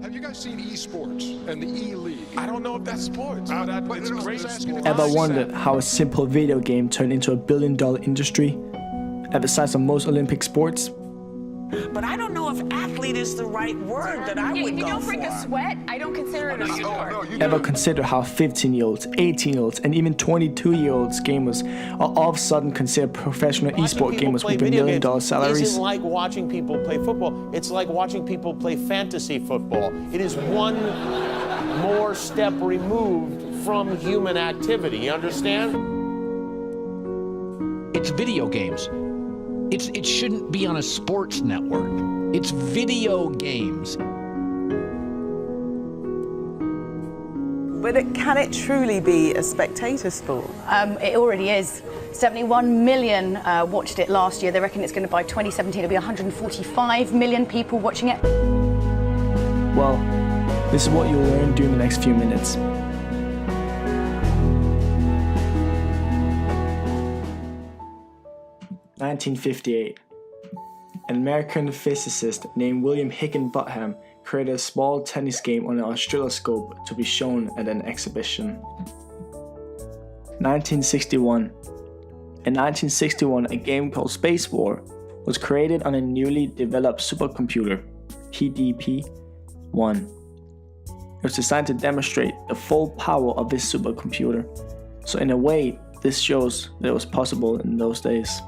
Have you guys seen esports and the E-League? I don't know if that's sports, but it's great sport. Ever wondered how a simple video game turned into a billion-dollar industry at the size of most Olympic sports? But I don't know if athlete is the right word that I would go for. If you don't break a sweat, I don't consider it a sport. Ever consider how 15-year-olds, 18-year-olds, and even 22-year-olds gamers are all of a sudden considered professional esport gamers with million-dollar salaries? It isn't like watching people play football. It's like watching people play fantasy football. It is one more step removed from human activity. You understand? It's video games. It shouldn't be on a sports network. It's video games. But can it truly be a spectator sport? It already is. 71 million watched it last year. They reckon it's going to, by 2017, it'll be 145 million people watching it. Well, this is what you'll learn during the next few minutes. (1958). An American physicist named William Higginbotham created a small tennis game on an oscilloscope to be shown at an exhibition. 1961. In 1961, a game called Space War was created on a newly developed supercomputer, PDP-1. It was designed to demonstrate the full power of this supercomputer, so in a way, this shows that it was possible in those days.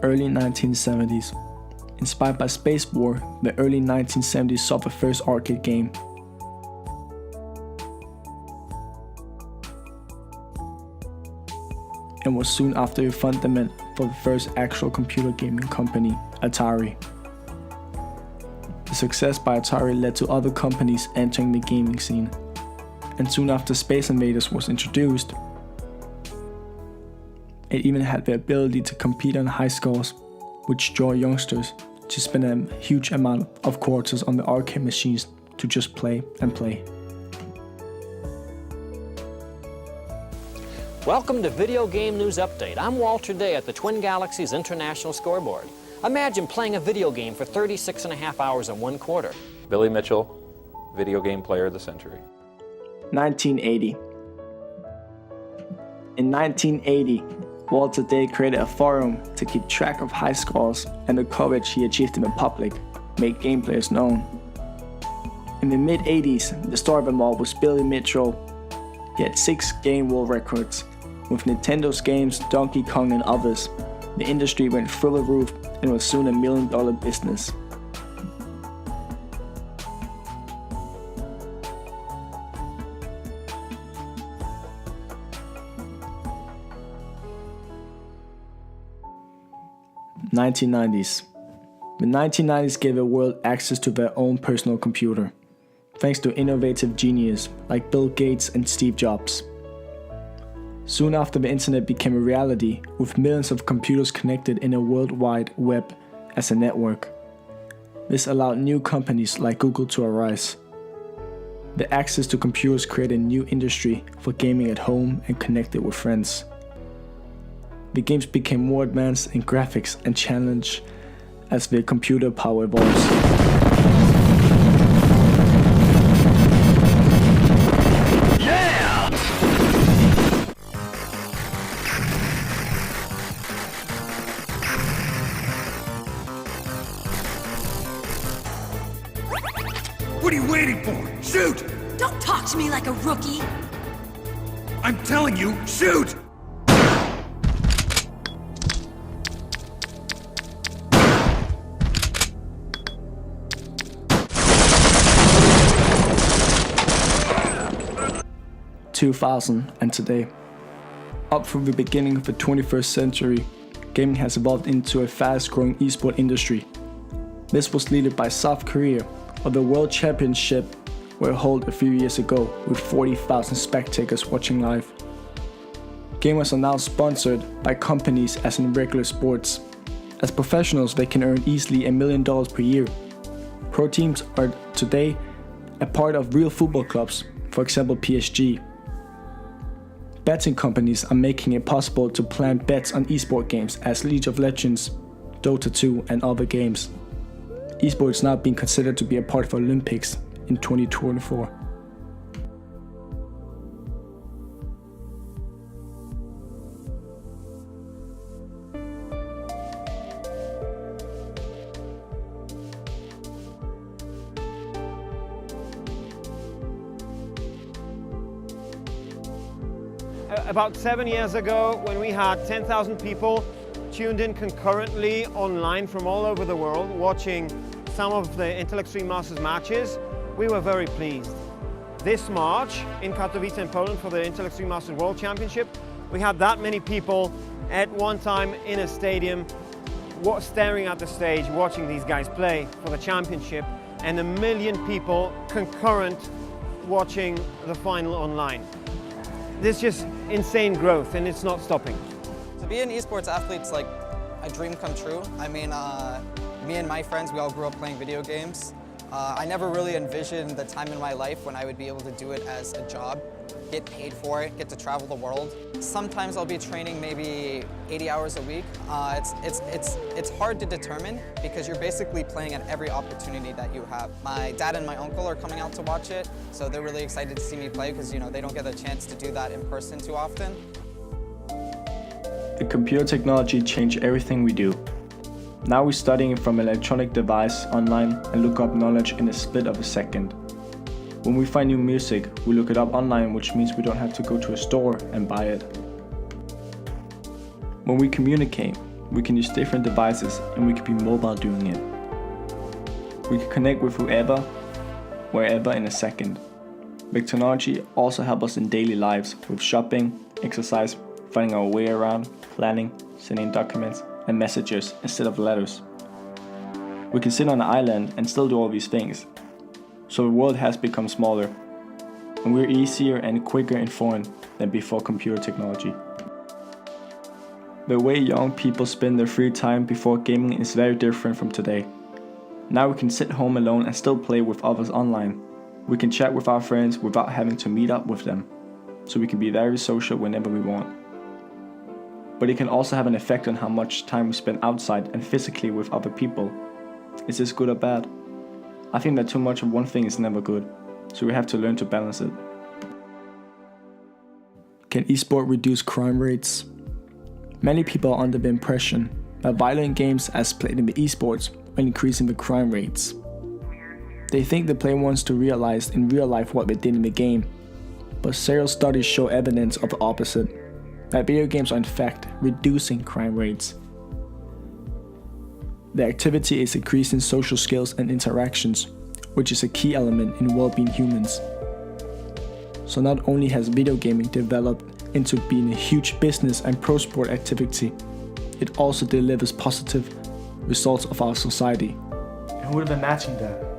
Early 1970s. Inspired by Space War, the early 1970s saw the first arcade game. And was soon after a fundament for the first actual computer gaming company, Atari. The success by Atari led to other companies entering the gaming scene. And soon after Space Invaders was introduced, it even had the ability to compete on high scores, which draw youngsters to spend a huge amount of quarters on the arcade machines to just play and play. Welcome to Video Game News Update. I'm Walter Day at the Twin Galaxies International Scoreboard. Imagine playing a video game for 36 and a half hours in one quarter. Billy Mitchell, Video Game Player of the Century. 1980. In 1980, Walter Day created a forum to keep track of high scores and the coverage he achieved in the public, made game players known. In the mid-80s, the star of them all was Billy Mitchell. He had 6 game world records. With Nintendo's games, Donkey Kong and others, the industry went through the roof and was soon a $1 million business. The 1990s gave the world access to their own personal computer, thanks to innovative geniuses like Bill Gates and Steve Jobs. Soon after, the internet became a reality, with millions of computers connected in a worldwide web as a network. This allowed new companies like Google to arise. The access to computers created a new industry for gaming at home and connected with friends. The games became more advanced in graphics and challenge as the computer power evolves. Yeah! What are you waiting for? Shoot! Don't talk to me like a rookie! I'm telling you, shoot! And today. Up from the beginning of the 21st century, gaming has evolved into a fast-growing esport industry. This was led by South Korea, where the World Championship were held a few years ago with 40,000 spectators watching live. Gamers are now sponsored by companies as in regular sports. As professionals, they can earn easily $1 million per year. Pro teams are today a part of real football clubs, for example PSG. Betting companies are making it possible to plan bets on esport games as League of Legends, Dota 2 and other games. Esports now being considered to be a part of Olympics in 2024. About 7 years ago, when we had 10,000 people tuned in concurrently online from all over the world watching some of the Intel Extreme Masters matches, we were very pleased. This March in Katowice in Poland for the Intel Extreme Masters World Championship, we had that many people at one time in a stadium staring at the stage watching these guys play for the championship, and 1 million people concurrent watching the final online. This is just insane growth, and it's not stopping. To be an esports athlete is like a dream come true. I mean, me and my friends, we all grew up playing video games. I never really envisioned the time in my life when I would be able to do it as a job, get paid for it, get to travel the world. Sometimes I'll be training maybe 80 hours a week. It's hard to determine because you're basically playing at every opportunity that you have. My dad and my uncle are coming out to watch it, so they're really excited to see me play because, you know, they don't get a chance to do that in person too often. The computer technology changed everything we do. Now we're studying from an electronic device online and look up knowledge in a split of a second. When we find new music, we look it up online, which means we don't have to go to a store and buy it. When we communicate, we can use different devices and we can be mobile doing it. We can connect with whoever, wherever in a second. Big technology also helps us in daily lives with shopping, exercise, finding our way around, planning, sending documents and messages instead of letters. We can sit on an island and still do all these things. So the world has become smaller, and we're easier and quicker informed than before computer technology. The way young people spend their free time before gaming is very different from today. Now we can sit home alone and still play with others online. We can chat with our friends without having to meet up with them, so we can be very social whenever we want. But it can also have an effect on how much time we spend outside and physically with other people. Is this good or bad? I think that too much of one thing is never good, so we have to learn to balance it. Can esport reduce crime rates? Many people are under the impression that violent games as played in the esports are increasing the crime rates. They think the player wants to realize in real life what they did in the game, but several studies show evidence of the opposite, that video games are in fact reducing crime rates. The activity is increasing social skills and interactions, which is a key element in well-being humans. So not only has video gaming developed into being a huge business and pro sport activity, it also delivers positive results of our society. And who would have imagined that?